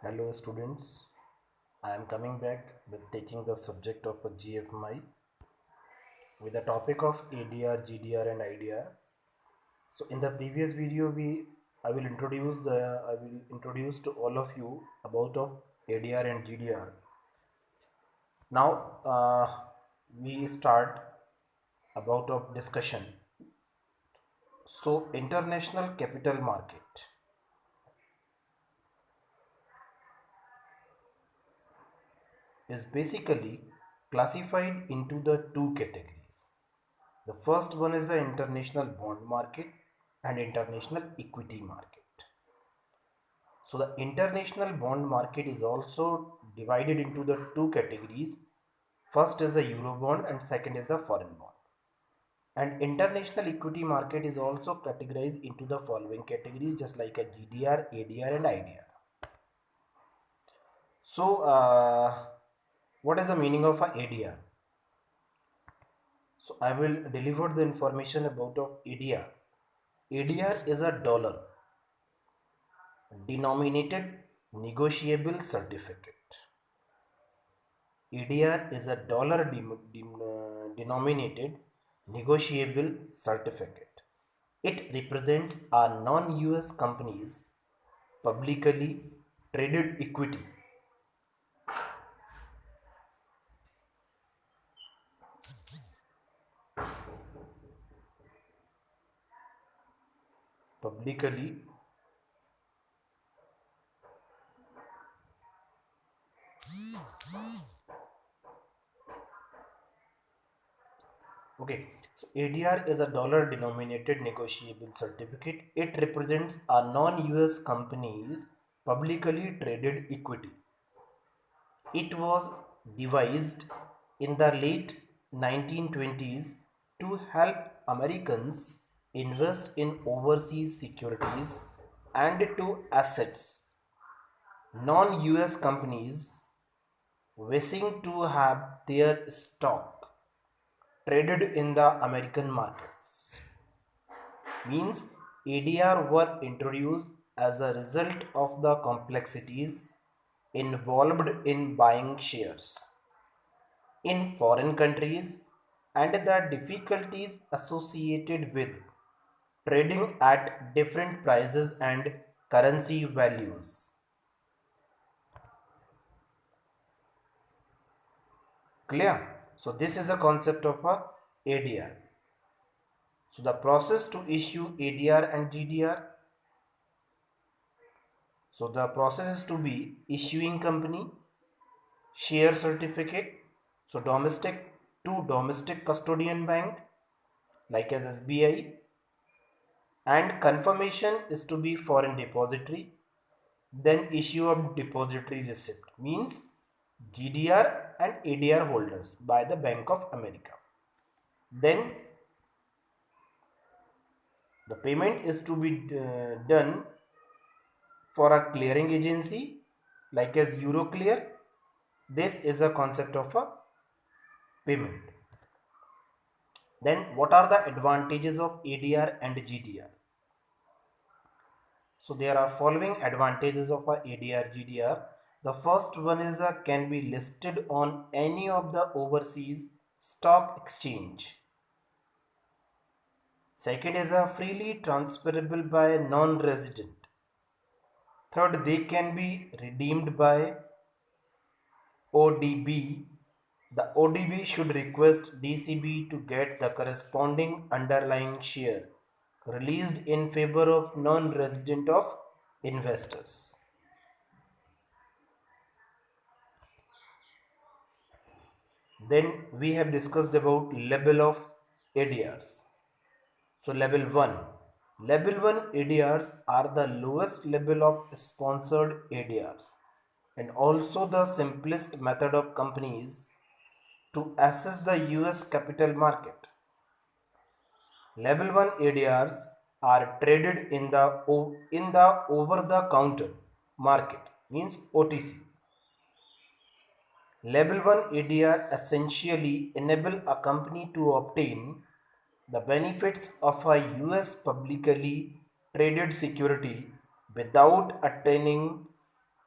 Hello students, I am coming back with taking the subject of a GFMI with the topic of ADR, GDR and IDR. So in the previous video I will introduce to all of you about of ADR and GDR. Now we start about of discussion. So international capital market is basically classified into the two categories. The first one is the international bond market and international equity market. So the international bond market is also divided into the two categories. First is the euro bond and second is the foreign bond. And international equity market is also categorized into the following categories just like a GDR, ADR and IDR. So what is the meaning of a ADR? So I will deliver the information about of ADR. ADR is a dollar denominated negotiable certificate. ADR is a dollar denominated negotiable certificate. It represents our non-US companies publicly traded equity. Publicly Okay, so ADR is a dollar denominated negotiable certificate. It represents a non-US companies publicly traded equity. It was devised in the late 1920s to help Americans invest in overseas securities and to assets non-US companies wishing to have their stock traded in the American markets. Means ADR were introduced as a result of the complexities involved in buying shares in foreign countries and the difficulties associated with trading at different prices and currency values. Clear? So this is the concept of a ADR. So the process to issue ADR and GDR. So the process is to be issuing company, share certificate, so domestic custodian bank like as SBI, and confirmation is to be foreign depository, then issue of depository receipt means GDR and ADR holders by the Bank of America. Then the payment is to be done for a clearing agency like as Euroclear. This is a concept of a payment. Then what are the advantages of ADR and GDR? So there are following advantages of a ADR GDR. The first one is can be listed on any of the overseas stock exchange. Second is freely transferable by non-resident. Third, they can be redeemed by ODB. The ODB should request DCB to get the corresponding underlying share released in favor of non-resident of investors. Then we have discussed about level of ADRs. So level 1. Level 1 ADRs are the lowest level of sponsored ADRs and also the simplest method of companies to access the US capital market. Level 1 ADRs are traded in the over the counter market means OTC. Level 1 ADR essentially enable a company to obtain the benefits of a US publicly traded security without attaining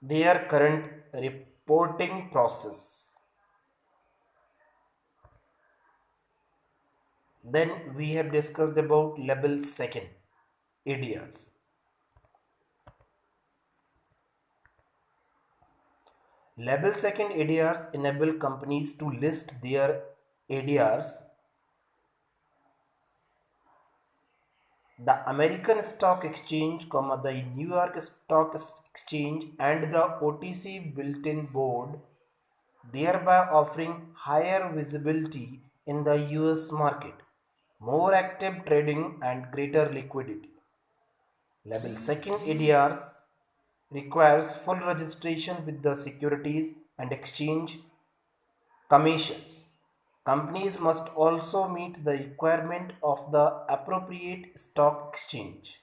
their current reporting process. Then we have discussed about level second, ADRs. Level second ADRs enable companies to list their ADRs. The American Stock Exchange, the New York Stock Exchange, and the OTC Bulletin Board, thereby offering higher visibility in the US market, more active trading, and greater liquidity. Level second ADRs requires full registration with the Securities and Exchange Commissions. Companies must also meet the requirement of the appropriate stock exchange.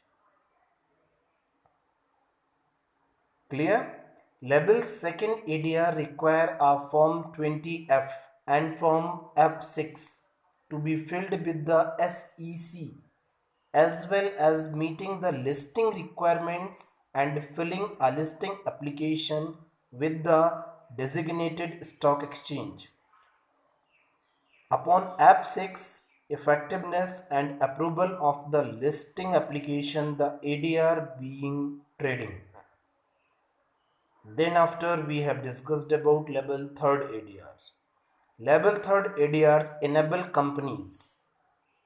Clear? Level second ADR require a Form 20F and Form F6 to be filled with the SEC, as well as meeting the listing requirements and filling a listing application with the designated stock exchange. Upon F6 effectiveness and approval of the listing application, the ADR being trading. Then after we have discussed about level third ADRs. Level third ADRs enable companies.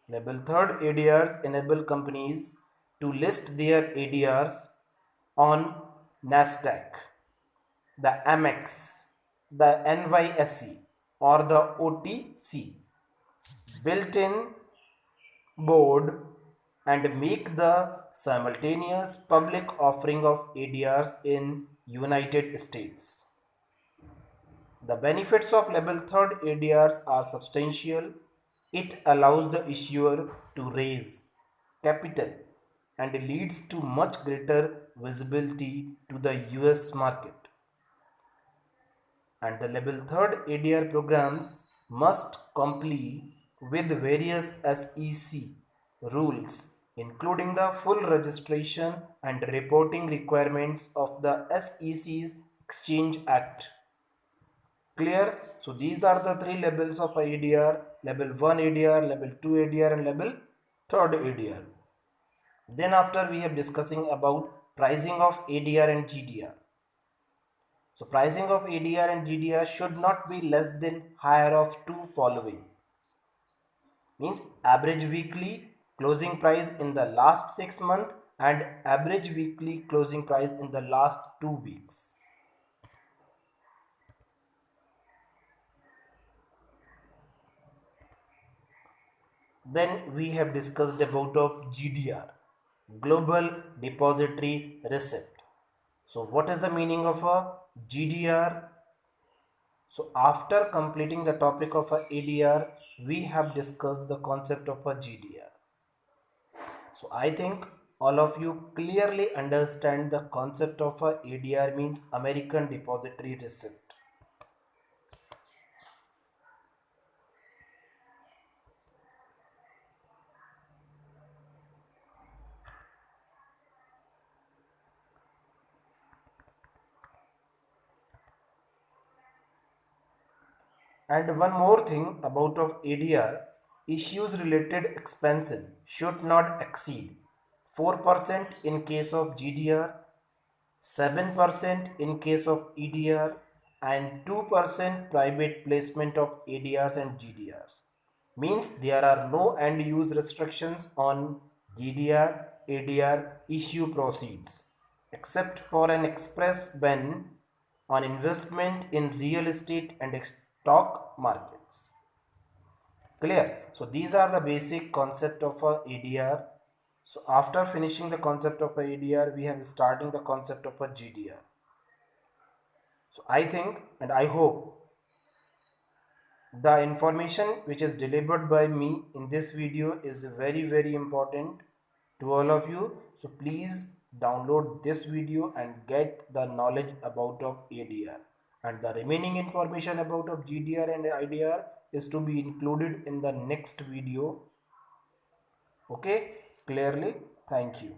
Level third ADRs enable companies to list their ADRs on NASDAQ, the Amex, the NYSE, or the OTC built-in board, and make the simultaneous public offering of ADRs in United States. The benefits of level third ADRs are substantial. It allows the issuer to raise capital and leads to much greater visibility to the US market. And the level third ADR programs must comply with various SEC rules, including the full registration and reporting requirements of the SEC's Exchange Act. Clear? So these are the three levels of ADR: level 1 ADR, level 2 ADR, and level 3rd ADR. Then after we have discussing about pricing of ADR and GDR. So pricing of ADR and GDR should not be less than higher of two following. Means average weekly closing price in the last 6 months and average weekly closing price in the last 2 weeks. Then we have discussed about of GDR, Global Depository Receipt. So what is the meaning of a GDR? So after completing the topic of a ADR, we have discussed the concept of a GDR. So I think all of you clearly understand the concept of a ADR means American Depository Receipt. And one more thing about of ADR, issues related expenses should not exceed 4% in case of GDR, 7% in case of EDR, and 2% private placement of ADRs and GDRs. Means there are no end use restrictions on GDR, ADR issue proceeds except for an express ban on investment in real estate and stock markets. Clear? So these are the basic concept of a ADR. So after finishing the concept of a ADR, we have starting the concept of a GDR. So I think and I hope the information which is delivered by me in this video is very important to all of you. So please download this video and get the knowledge about of ADR, and the remaining information about of GDR and IDR is to be included in the next video. Okay, clearly. Thank you.